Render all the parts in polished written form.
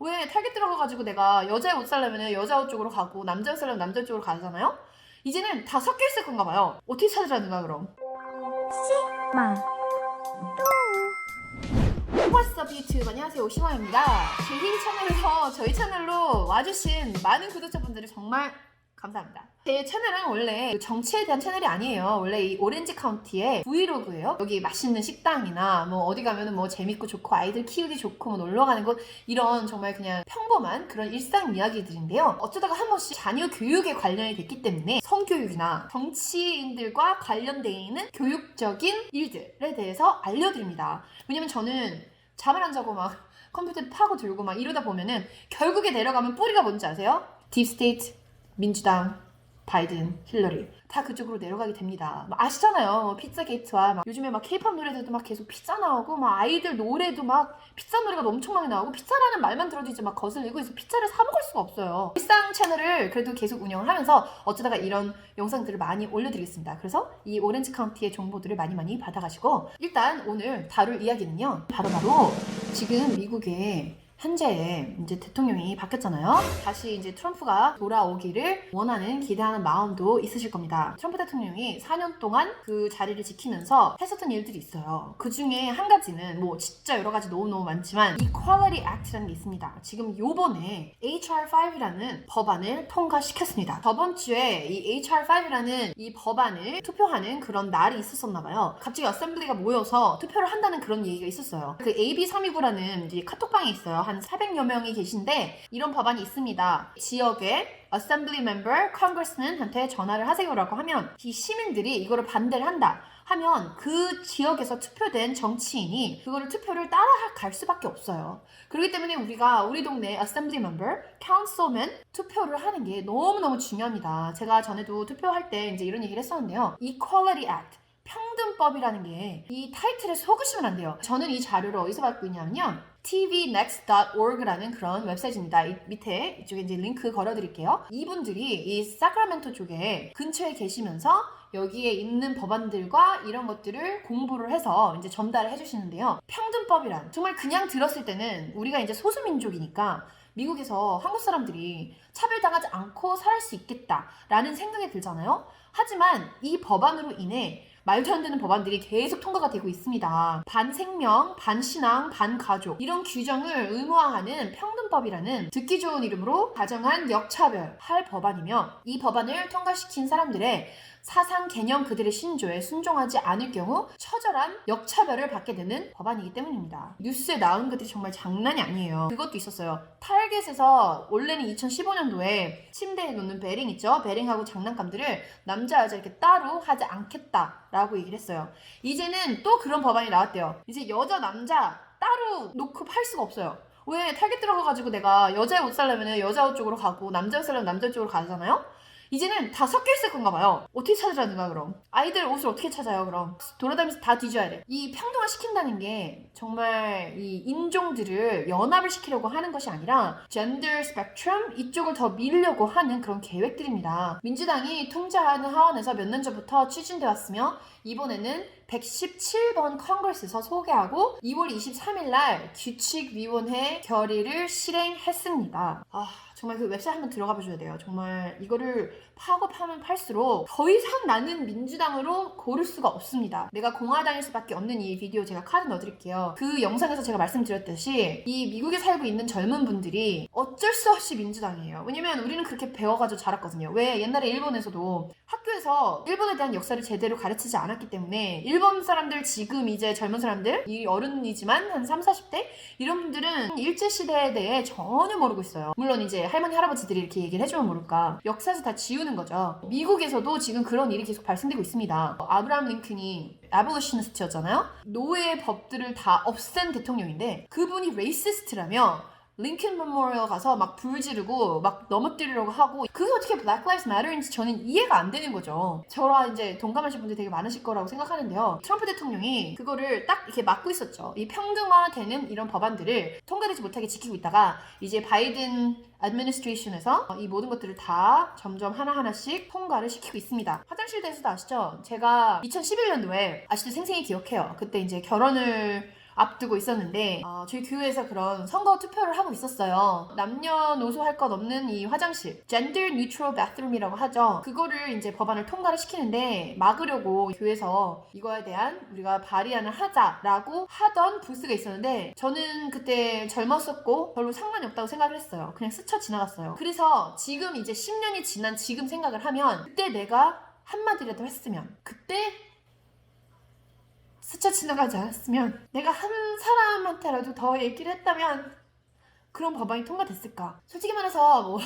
왜 타겟 들어가가지고 내가 여자 옷 살려면 여자 옷 쪽으로 가고 남자 옷 살려면 남자 쪽으로 가잖아요? 이제는 다 섞여 있을 건가 봐요. 어떻게 찾으라는 거야 그럼? 마 What's up YouTube? 안녕하세요, 오시마입니다. 제 힐 채널에서 저희 채널로 와주신 많은 구독자분들이 정말 감사합니다. 제 채널은 원래 정치에 대한 채널이 아니에요. 원래 이 오렌지 카운티의 브이로그예요. 여기 맛있는 식당이나 뭐 어디 가면은 뭐 재밌고 좋고 아이들 키우기 좋고 뭐 놀러 가는 곳, 이런 정말 그냥 평범한 그런 일상 이야기들인데요. 어쩌다가 한 번씩 자녀 교육에 관련이 됐기 때문에 성교육이나 정치인들과 관련되어 있는 교육적인 일들에 대해서 알려드립니다. 왜냐면 저는 잠을 안 자고 막 컴퓨터 파고 들고 막 이러다 보면은 결국에 내려가면 뿌리가 뭔지 아세요? 딥스테이트, 민주당, 바이든, 힐러리 다 그쪽으로 내려가게 됩니다. 막 아시잖아요. 피자게이트와 막 요즘에 막 케이팝 노래들도 막 계속 피자 나오고 막 아이들 노래도 막 피자 노래가 엄청 많이 나오고 피자라는 말만 들어도 이제 막 거슬리고 해서 피자를 사 먹을 수가 없어요. 일상 채널을 그래도 계속 운영을 하면서 어쩌다가 이런 영상들을 많이 올려드리겠습니다. 그래서 이 오렌지 카운티의 정보들을 많이 받아가시고, 일단 오늘 다룰 이야기는요, 바로 지금 미국의 현재 이제 대통령이 바뀌었잖아요. 다시 이제 트럼프가 돌아오기를 원하는, 기대하는 마음도 있으실 겁니다. 트럼프 대통령이 4년 동안 그 자리를 지키면서 했었던 일들이 있어요. 그 중에 한 가지는 뭐 진짜 여러 가지 너무 많지만 Equality Act라는 게 있습니다. 지금 요번에 HR5라는 법안을 통과시켰습니다. 저번 주에 이 HR5라는 이 법안을 투표하는 그런 날이 있었었나 봐요. 갑자기 어셈블리가 모여서 투표를 한다는 그런 얘기가 있었어요. 그 AB329라는 이제 카톡방에 있어요. 한 400여 명이 계신데 이런 법안이 있습니다. 지역의 Assembly Member, Congressman한테 전화를 하세요라고 하면 이 시민들이 이거를 반대를 한다 하면 그 지역에서 투표된 정치인이 그거를 투표를 따라갈 수밖에 없어요. 그렇기 때문에 우리가 우리 동네 Assembly Member, Councilman 투표를 하는 게 너무너무 중요합니다. 제가 전에도 투표할 때 이제 이런 얘기를 했었는데요. Equality Act, 평등법이라는 게 이 타이틀에 속으시면 안 돼요. 저는 이 자료를 어디서 받고 있냐면요, tvnext.org라는 그런 웹사이트입니다. 이 밑에 이쪽에 이제 링크 걸어드릴게요. 이분들이 이 사크라멘토 쪽에 근처에 계시면서 여기에 있는 법안들과 이런 것들을 공부를 해서 이제 전달을 해주시는데요. 평등법이란, 정말 그냥 들었을 때는 우리가 이제 소수민족이니까 미국에서 한국 사람들이 차별당하지 않고 살 수 있겠다라는 생각이 들잖아요. 하지만 이 법안으로 인해 말도 안 되는 법안들이 계속 통과가 되고 있습니다. 반생명, 반신앙, 반가족, 이런 규정을 의무화하는 평등법이라는 듣기 좋은 이름으로 가정한 역차별할 법안이며, 이 법안을 통과시킨 사람들의 사상 개념, 그들의 신조에 순종하지 않을 경우 처절한 역차별을 받게 되는 법안이기 때문입니다. 뉴스에 나온 것들이 정말 장난이 아니에요. 그것도 있었어요. 타겟에서 원래는 2015년도에 침대에 놓는 베링 있죠? 베링하고 장난감들을 남자 여자 이렇게 따로 하지 않겠다라고 얘기를 했어요. 이제는 또 그런 법안이 나왔대요. 이제 여자 남자 따로 놓고 팔 수가 없어요. 왜 타겟 들어가가지고 내가 여자 옷 살려면 여자 옷 쪽으로 가고 남자 옷 살려면 남자 쪽으로 가잖아요? 이제는 다 섞여 있을 건가 봐요. 어떻게 찾으라는 거야 그럼? 아이들 옷을 어떻게 찾아요 그럼? 돌아다니면서 다 뒤져야 돼. 이 평등화 시킨다는 게 정말 이 인종들을 연합을 시키려고 하는 것이 아니라 젠더 스펙트럼 이쪽을 더 밀려고 하는 그런 계획들입니다. 민주당이 통제하는 하원에서 몇 년 전부터 추진돼 왔으며 이번에는 117번 컨그레스에서 소개하고 2월 23일 날 규칙위원회 결의를 실행했습니다. 정말 그 웹사이트 한번 들어가 보셔야 돼요. 정말 이거를 파고 파면 팔수록 더 이상 나는 민주당으로 고를 수가 없습니다. 내가 공화당일 수밖에 없는 이 비디오 제가 카드 넣어드릴게요. 그 영상에서 제가 말씀드렸듯이 이 미국에 살고 있는 젊은 분들이 어쩔 수 없이 민주당이에요. 왜냐면 우리는 그렇게 배워가지고 자랐거든요. 왜 옛날에 일본에서도 학교에서 일본에 대한 역사를 제대로 가르치지 않았기 때문에 일본 사람들, 지금 이제 젊은 사람들, 이 어른이지만 한 30, 40대 이런 분들은 일제시대에 대해 전혀 모르고 있어요. 물론 이제 할머니, 할아버지들이 이렇게 얘기를 해주면 모를까, 역사에서 다 지우는 거죠. 미국에서도 지금 그런 일이 계속 발생되고 있습니다. 아브라함 링컨이 아볼리셔니스트였잖아요. 노예 법들을 다 없앤 대통령인데 그분이 레이시스트라며 링컨 메모리얼 가서 막 불 지르고 막 넘어뜨리려고 하고, 그게 어떻게 Black Lives Matter인지 저는 이해가 안 되는 거죠. 저랑 이제 동감하실 분들 되게 많으실 거라고 생각하는데요. 트럼프 대통령이 그거를 딱 이렇게 막고 있었죠. 이 평등화되는 이런 법안들을 통과되지 못하게 지키고 있다가 이제 바이든 administration에서 이 모든 것들을 다 점점 하나하나씩 통과를 시키고 있습니다. 화장실 대해서도 아시죠? 제가 2011년도에 아직도 생생히 기억해요. 그때 이제 결혼을 앞두고 있었는데 저희 교회에서 그런 선거 투표를 하고 있었어요. 남녀노소 할 것 없는 이 화장실, Gender Neutral Bathroom이라고 하죠. 그거를 이제 법안을 통과를 시키는데 막으려고 교회에서 이거에 대한 우리가 발의안을 하자라고 하던 부스가 있었는데 저는 그때 젊었었고 별로 상관이 없다고 생각을 했어요. 그냥 스쳐 지나갔어요. 그래서 지금 이제 10년이 지난 지금 생각을 하면 그때 내가 한마디라도 했으면, 그때 스쳐 지나가지 않았으면, 내가 한 사람한테라도 더 얘기를 했다면 그런 법안이 통과됐을까? 솔직히 말해서 뭐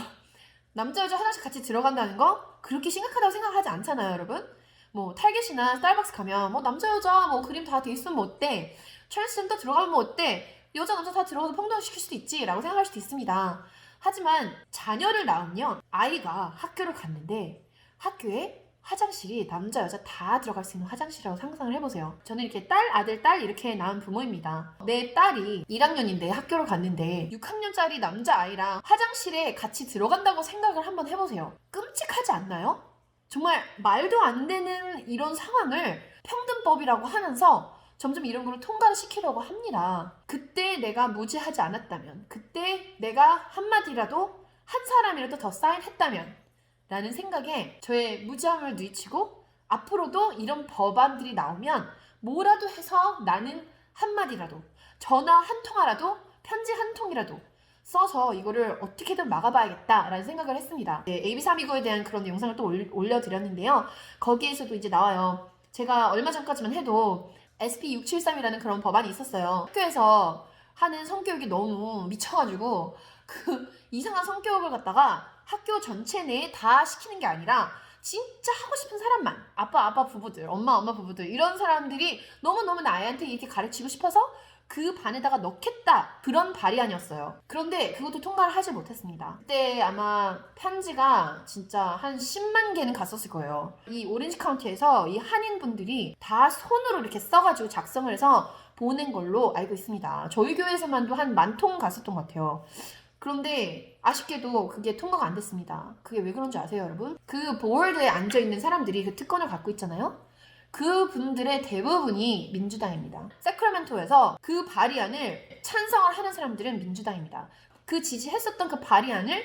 남자 여자 화장실 같이 들어간다는 거 그렇게 심각하다고 생각하지 않잖아요, 여러분. 뭐 타겟이나 스타벅스 가면 뭐 남자 여자 뭐 그림 다 돼 있으면 뭐 어때? 트랜스젠더 들어가면 뭐 어때? 여자 남자 다 들어가서 평등시킬 수도 있지 라고 생각할 수도 있습니다. 하지만 자녀를 낳으면 아이가 학교를 갔는데 학교에 화장실이 남자 여자 다 들어갈 수 있는 화장실이라고 상상을 해보세요. 저는 이렇게 딸, 아들, 딸 이렇게 낳은 부모입니다. 내 딸이 1학년인데 학교를 갔는데 6학년짜리 남자아이랑 화장실에 같이 들어간다고 생각을 한번 해보세요. 끔찍하지 않나요? 정말 말도 안 되는 이런 상황을 평등법이라고 하면서 점점 이런 걸 통과를 시키려고 합니다. 그때 내가 무지하지 않았다면, 그때 내가 한마디라도 한 사람이라도 더 사인했다면 라는 생각에 저의 무지함을 뉘치고 앞으로도 이런 법안들이 나오면 뭐라도 해서 나는 한마디라도, 전화 한 통화라도, 편지 한 통이라도 써서 이거를 어떻게든 막아봐야겠다라는 생각을 했습니다. 네, AB329에 대한 그런 영상을 또 올려드렸는데요. 거기에서도 이제 나와요. 제가 얼마 전까지만 해도 SP673이라는 그런 법안이 있었어요. 학교에서 하는 성교육이 너무 미쳐가지고 그 이상한 성교육을 갖다가 학교 전체 내에 다 시키는 게 아니라 진짜 하고 싶은 사람만, 아빠 부부들, 엄마 부부들 이런 사람들이 너무너무 나한테 이렇게 가르치고 싶어서 그 반에다가 넣겠다, 그런 발의안이었어요. 그런데 그것도 통과를 하지 못했습니다. 그때 아마 편지가 진짜 한 10만 개는 갔었을 거예요. 이 오렌지 카운티에서 이 한인분들이 다 손으로 이렇게 써가지고 작성을 해서 보낸 걸로 알고 있습니다. 저희 교회에서만도 한 10,000통 갔었던 것 같아요. 그런데 아쉽게도 그게 통과가 안 됐습니다. 그게 왜 그런지 아세요, 여러분? 그 보울드에 앉아있는 사람들이 그 특권을 갖고 있잖아요? 그 분들의 대부분이 민주당입니다. 세크라멘토에서 그 발의안을 찬성을 하는 사람들은 민주당입니다. 그 지지했었던 그 발의안을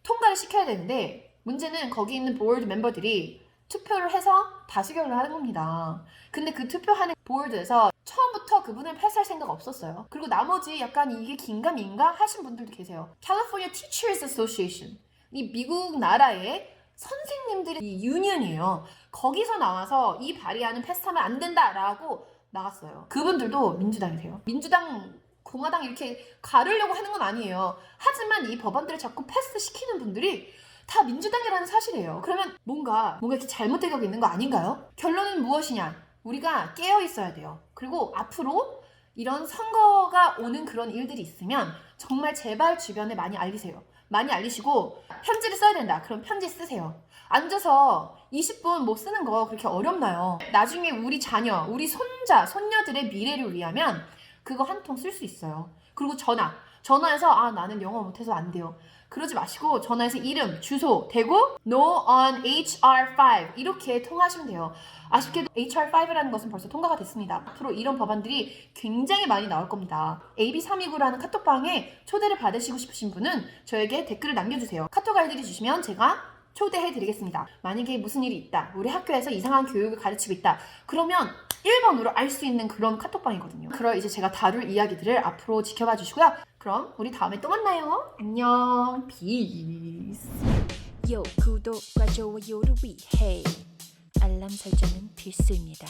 통과를 시켜야 되는데 문제는 거기 있는 보울드 멤버들이 투표를 해서 다수결을 하는 겁니다. 근데 그 투표하는 보울드에서 처음부터 그분을 패스할 생각 없었어요. 그리고 나머지 약간 이게 긴가민가 하신 분들도 계세요. California Teachers Association, 이 미국 나라의 선생님들의 이 유니언이에요. 거기서 나와서 이 발의안은 패스하면 안 된다라고 나갔어요. 그분들도 민주당이세요. 민주당, 공화당 이렇게 가르려고 하는 건 아니에요. 하지만 이 법안들을 자꾸 패스시키는 분들이 다 민주당이라는 사실이에요. 그러면 뭔가 이렇게 잘못되고 있는 거 아닌가요? 결론은 무엇이냐? 우리가 깨어 있어야 돼요. 그리고 앞으로 이런 선거가 오는 그런 일들이 있으면 정말 제발 주변에 많이 알리세요. 많이 알리시고 편지를 써야 된다. 그럼 편지 쓰세요. 앉아서 20분 못 쓰는 거 그렇게 어렵나요? 나중에 우리 자녀, 우리 손자, 손녀들의 미래를 위하면 그거 한 통 쓸 수 있어요. 그리고 전화해서 나는 영어 못해서 안 돼요. 그러지 마시고 전화해서 이름, 주소 대고 No on HR5 이렇게 통화하시면 돼요. 아쉽게도 HR5라는 것은 벌써 통과가 됐습니다. 앞으로 이런 법안들이 굉장히 많이 나올 겁니다. AB329라는 카톡방에 초대를 받으시고 싶으신 분은 저에게 댓글을 남겨주세요. 카톡 아이디를 주시면 제가 초대해드리겠습니다. 만약에 무슨 일이 있다, 우리 학교에서 이상한 교육을 가르치고 있다, 그러면 1번으로 알 수 있는 그런 카톡방이거든요. 그럼 이제 제가 다룰 이야기들을 앞으로 지켜봐 주시고요. 그럼 우리 다음에 또 만나요. 안녕. 비스. 구독과 좋아요를 위해 알람 설정은 필수입니다.